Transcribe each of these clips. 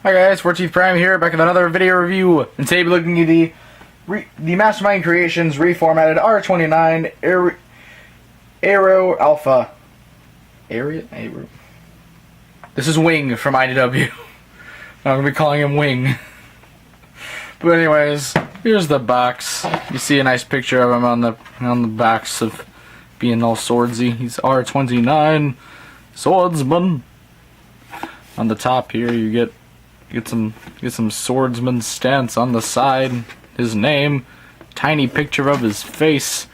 Hi guys, 14th Prime here, back with another video review. And today we're looking at the Mastermind Creations Reformatted R29 Aero Alpha. Aero. This is Wing from IDW. I'm gonna be calling him Wing. But anyways, here's the box. You see a nice picture of him on the box of being all swordsy. He's R29 swordsman. On the top here, you get some swordsman stance on the side. His name, tiny picture of his face.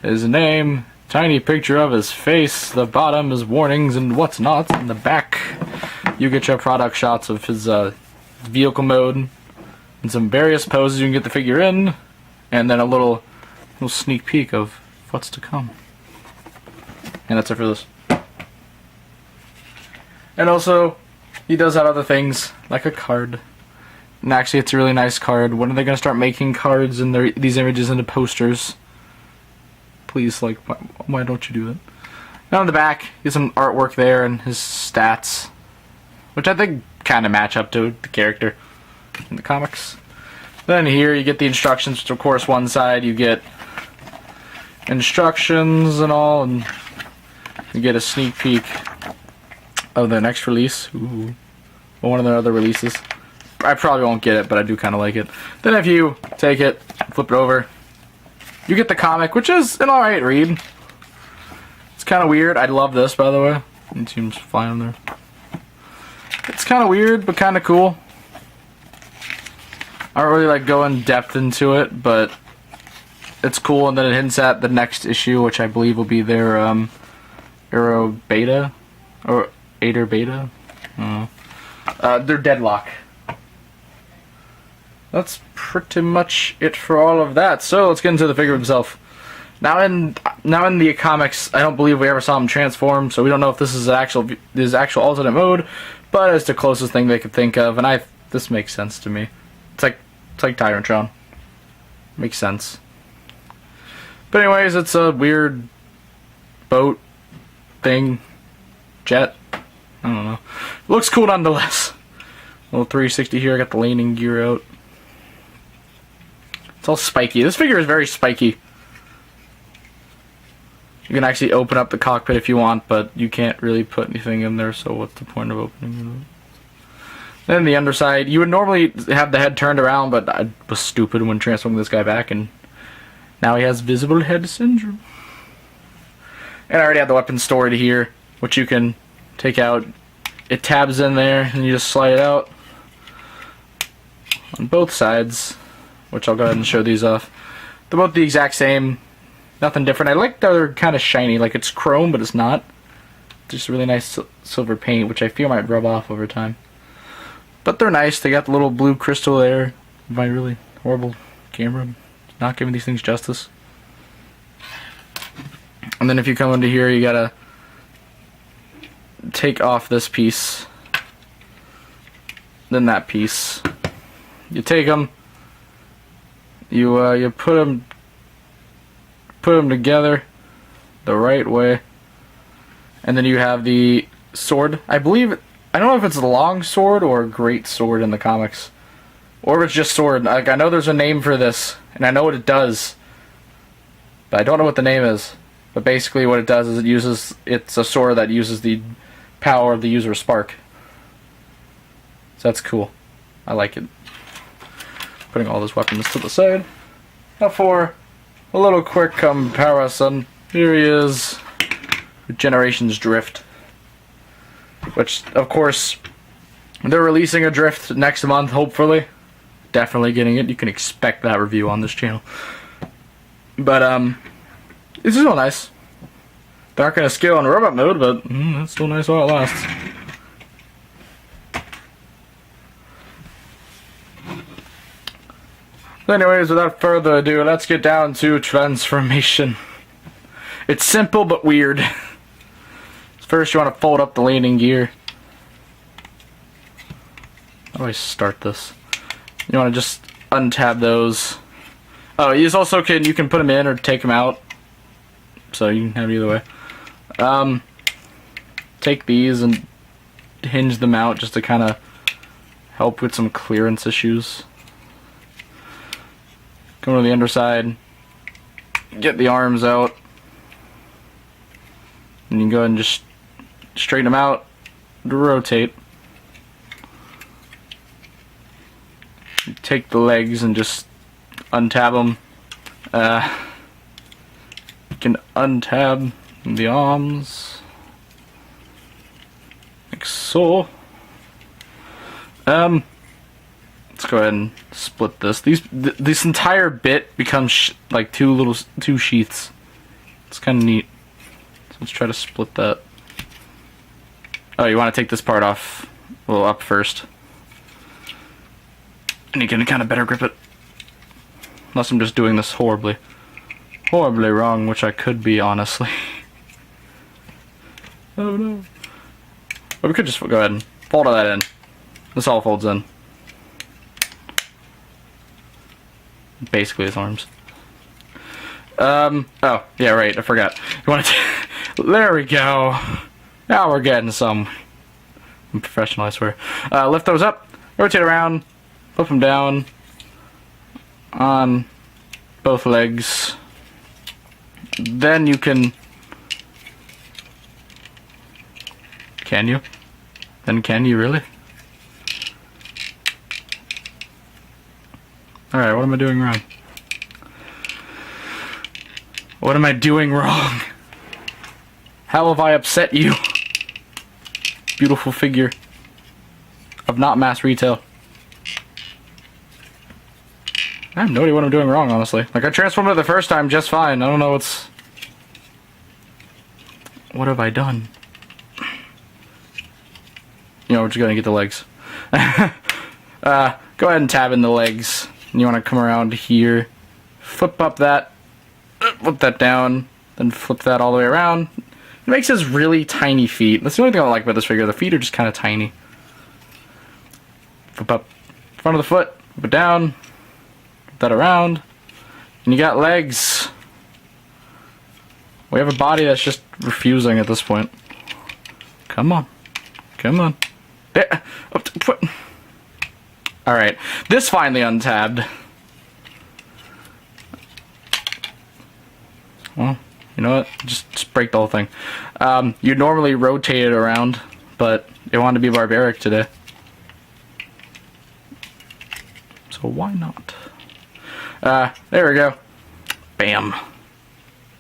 His name, tiny picture of his face. The bottom is warnings and what's not. In the back, you get your product shots of his vehicle mode and some various poses you can get the figure in, and then a little sneak peek of what's to come. And that's it for this. And also, he does have other things, like a card. And actually, it's a really nice card. When are they going to start making cards and these images into posters? Please, like, why don't you do that? Now on the back, you get some artwork there and his stats, which I think kind of match up to the character in the comics. Then here, you get the instructions, which of course one side you get instructions and all, and you get a sneak peek of the next release. Ooh. Or one of their other releases. I probably won't get it, but I do kind of like it. Then if you take it, flip it over, you get the comic, which is an alright read. It's kind of weird. I love this, by the way. It seems fine on there. It's kind of weird, but kind of cool. I don't really like go in depth into it, but it's cool, and then it hints at the next issue, which I believe will be their Aero beta, or Ader beta. Their Deadlock. That's pretty much it for all of that. So let's get into the figure himself. Now in the comics, I don't believe we ever saw him transform, so we don't know if this is his actual alternate mode, but it's the closest thing they could think of, and this makes sense to me. It's like Tyrantron. Makes sense. But anyways, it's a weird boat thing, jet. I don't know. Looks cool nonetheless. Little 360 here. I got the landing gear out. It's all spiky. This figure is very spiky. You can actually open up the cockpit if you want, but you can't really put anything in there, so what's the point of opening it? Then the underside, you would normally have the head turned around, but I was stupid when transforming this guy back, and now he has visible head syndrome. And I already have the weapon stored here, which you can take out. It tabs in there, and you just slide it out on both sides, which I'll go ahead and show these off. They're both the exact same, nothing different. I like that they're kind of shiny, like it's chrome, but it's not. Just really nice silver paint, which I feel might rub off over time. But they're nice. They got the little blue crystal there. My really horrible camera not giving these things justice. And then if you come into here, you gotta take off this piece, then that piece. You take them, you put them together the right way, and then you have the sword. I don't know if it's a long sword or a great sword in the comics, or if it's just sword. Like, I know there's a name for this, and I know what it does, but I don't know what the name is. But basically what it does is it's a sword that uses the power of the user spark. So that's cool. I like it. Putting all those weapons to the side. Now for a little quick comparison, here he is with Generations Drift. Which, of course, they're releasing a Drift next month, hopefully. Definitely getting it. You can expect that review on this channel. But, this is still nice. They're not going to scale in robot mode, but it's still nice while it lasts. So anyways, without further ado, let's get down to transformation. It's simple but weird. First, you want to fold up the landing gear. How do I start this? You want to just untab those. Oh, you can put them in or take them out. So you can have it either way. Take these and hinge them out just to kind of help with some clearance issues. Come to the underside, get the arms out, and you can go ahead and just straighten them out, rotate. Take the legs and just untab them. You can untab the arms like so. Let's go ahead and split this. This entire bit becomes like two sheaths. It's kind of neat. So let's try to split that. Oh, you want to take this part off, well, up first. And you can kind of better grip it. Unless I'm just doing this horribly wrong, which I could be, honestly. Oh no. But we could just go ahead and fold that in. This all folds in. Basically his arms. Oh, yeah, right, I forgot. You want to there we go. Now we're getting some. I'm professional, I swear. Lift those up, rotate around, flip them down on both legs. Then you can you? Then can you really? Alright, what am I doing wrong? What am I doing wrong? How have I upset you? Beautiful figure of not mass retail. I have no idea what I'm doing wrong, honestly. Like, I transformed it the first time just fine. I don't know what's... What have I done? You know, we're just gonna get the legs. Go ahead and tab in the legs. And you want to come around here. Flip up that. Flip that down. Then flip that all the way around. It makes his really tiny feet. That's the only thing I like about this figure. The feet are just kind of tiny. Flip up front of the foot. Flip it down. Flip that around. And you got legs. We have a body that's just refusing at this point. Come on. Come on. There. Alright. This finally untabbed. Well, you know what? Just break the whole thing. You normally rotate it around, but it wanted to be barbaric today. So why not? There we go. Bam.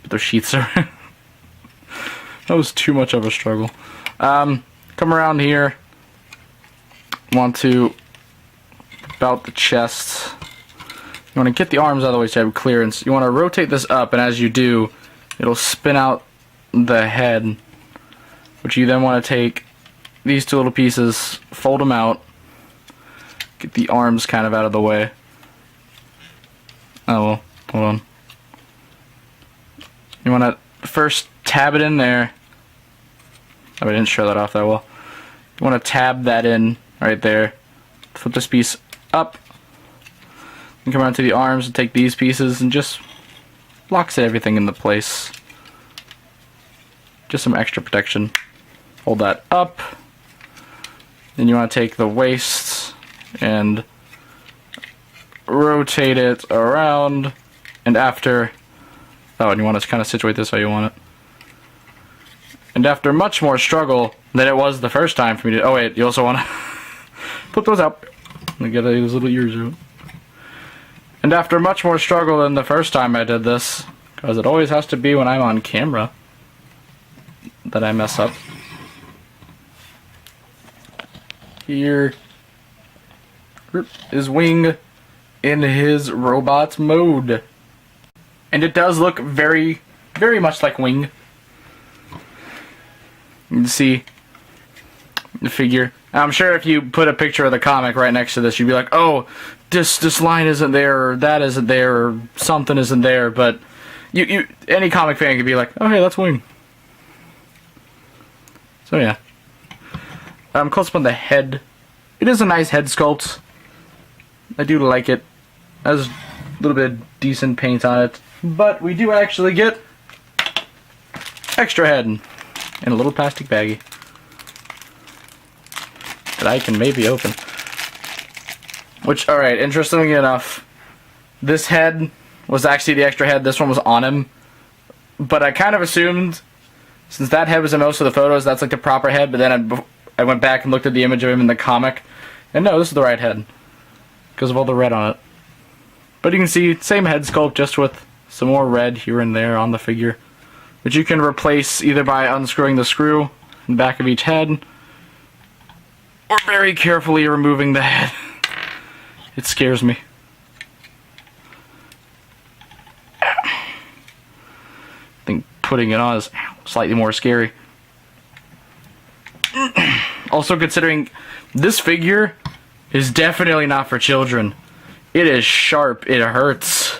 Put those sheaths around. That was too much of a struggle. Come around here. Want to about the chest. You want to get the arms out of the way so you have clearance. You want to rotate this up, and as you do, it'll spin out the head, which you then want to take these two little pieces, fold them out, get the arms kind of out of the way. Oh well, hold on. You want to first tab it in there. Oh, I didn't show that off that well. You want to tab that in right there. Flip this piece up. And come around to the arms and take these pieces and just locks everything into place. Just some extra protection. Hold that up. Then you want to take the waist and rotate it around. And after... Oh, and you want to kind of situate this how you want it. And after much more struggle than it was the first time for me to... Oh wait, you also want to flip those up. And get those little ears out. And after much more struggle than the first time I did this, because it always has to be when I'm on camera that I mess up. Here is Wing in his robot mode. And it does look very, very much like Wing. You can see the figure. I'm sure if you put a picture of the comic right next to this, you'd be like, oh, this line isn't there, or that isn't there, or something isn't there, but any comic fan could be like, oh hey, that's Wing. So yeah. Close up on the head. It is a nice head sculpt. I do like it. Has a little bit of decent paint on it. But we do actually get extra head in a little plastic baggie that I can maybe open. Which, alright, interestingly enough, this head was actually the extra head. This one was on him. But I kind of assumed, since that head was in most of the photos, that's like the proper head. But then I went back and looked at the image of him in the comic. And no, this is the right head. Because of all the red on it. But you can see, same head sculpt, just with some more red here and there on the figure. Which you can replace either by unscrewing the screw in the back of each head, or very carefully removing the head. It scares me. I think putting it on is slightly more scary. Also considering this figure is definitely not for children. It is sharp, it hurts.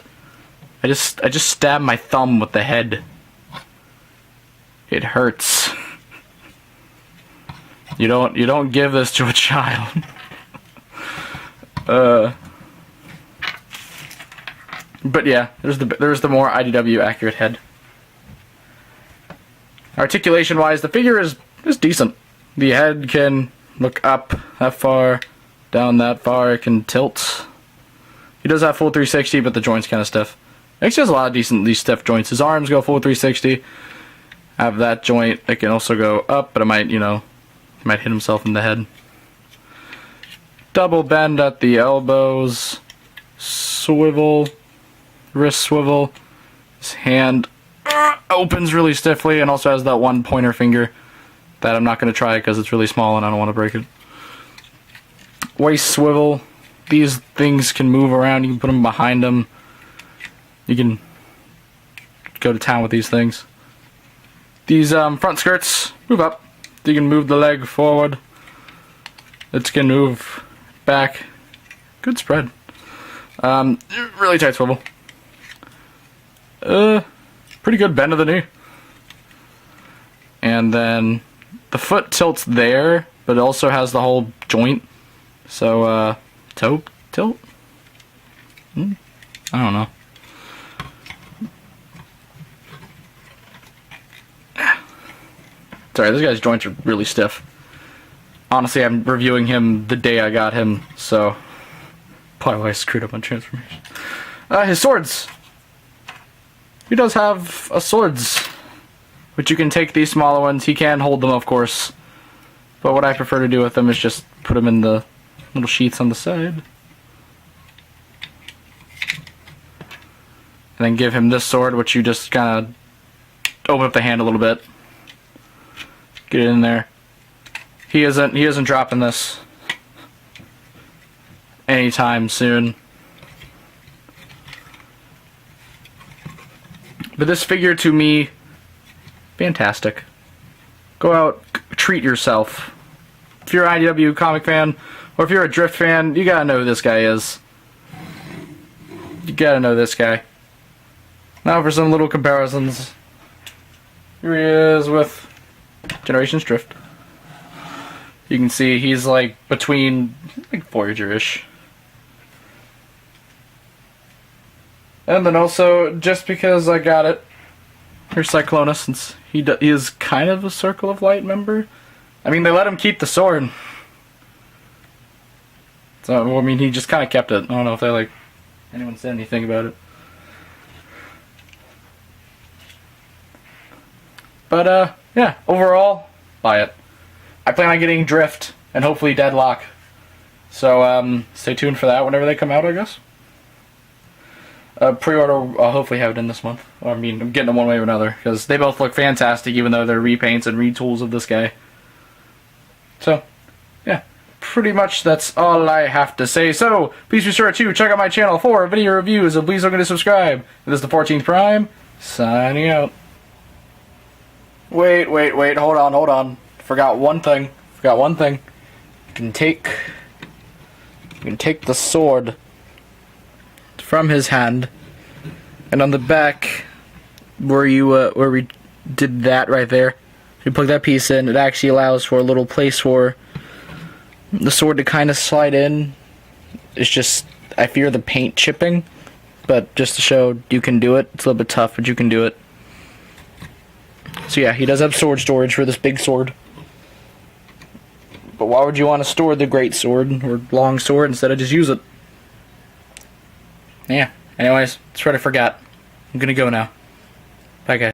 I just stabbed my thumb with the head. It hurts. You don't give this to a child. But yeah, there's the more IDW accurate head. Articulation wise, the figure is decent. The head can look up that far, down that far, it can tilt. He does have full 360, but the joint's kind of stiff. Actually has a lot of decently stiff joints. His arms go full 360. I have that joint. It can also go up, but it might, might hit himself in the head. Double bend at the elbows. Swivel. Wrist swivel. His hand opens really stiffly, and also has that one pointer finger that I'm not going to try because it's really small and I don't want to break it. Waist swivel. These things can move around. You can put them behind them. You can go to town with these things. These front skirts move up. You can move the leg forward. It can move back. Good spread. Really tight swivel. Pretty good bend of the knee. And then the foot tilts there, but it also has the whole joint. So, toe tilt? I don't know. Sorry, this guy's joints are really stiff. Honestly, I'm reviewing him the day I got him, so probably why I screwed up on transformation. His swords. He does have swords, which you can take these smaller ones. He can hold them, of course, but what I prefer to do with them is just put them in the little sheaths on the side. And then give him this sword, which you just kind of open up the hand a little bit. Get it in there. He isn't dropping this anytime soon. But this figure, to me, fantastic. Go out, treat yourself. If you're an IDW comic fan, or if you're a Drift fan, you gotta know who this guy is. You gotta know this guy. Now for some little comparisons. Here he is with Generations Drift. You can see he's like between like Voyager-ish. And then also, just because I got it, here's Cyclonus, since he is kind of a Circle of Light member. I mean, they let him keep the sword. So, I mean, he just kind of kept it. I don't know if anyone said anything about it. But, yeah, overall, buy it. I plan on getting Drift, and hopefully Deadlock. So, stay tuned for that whenever they come out, I guess. Pre-order, I'll hopefully have it in this month. I mean, I'm getting them one way or another, because they both look fantastic, even though they're repaints and retools of this guy. So, yeah, pretty much that's all I have to say. So, please be sure to check out my channel for video reviews, and please don't forget to subscribe. This is the 14th Prime, signing out. Wait, hold on. Forgot one thing. You can take the sword from his hand, and on the back where we did that right there, you plug that piece in. It actually allows for a little place for the sword to kind of slide in. It's just, I fear the paint chipping, but just to show you can do it. It's a little bit tough, but you can do it. So yeah, he does have sword storage for this big sword. But why would you want to store the great sword or long sword instead of just use it? Yeah. Anyways, that's what I forgot. I'm gonna go now. Bye, guys.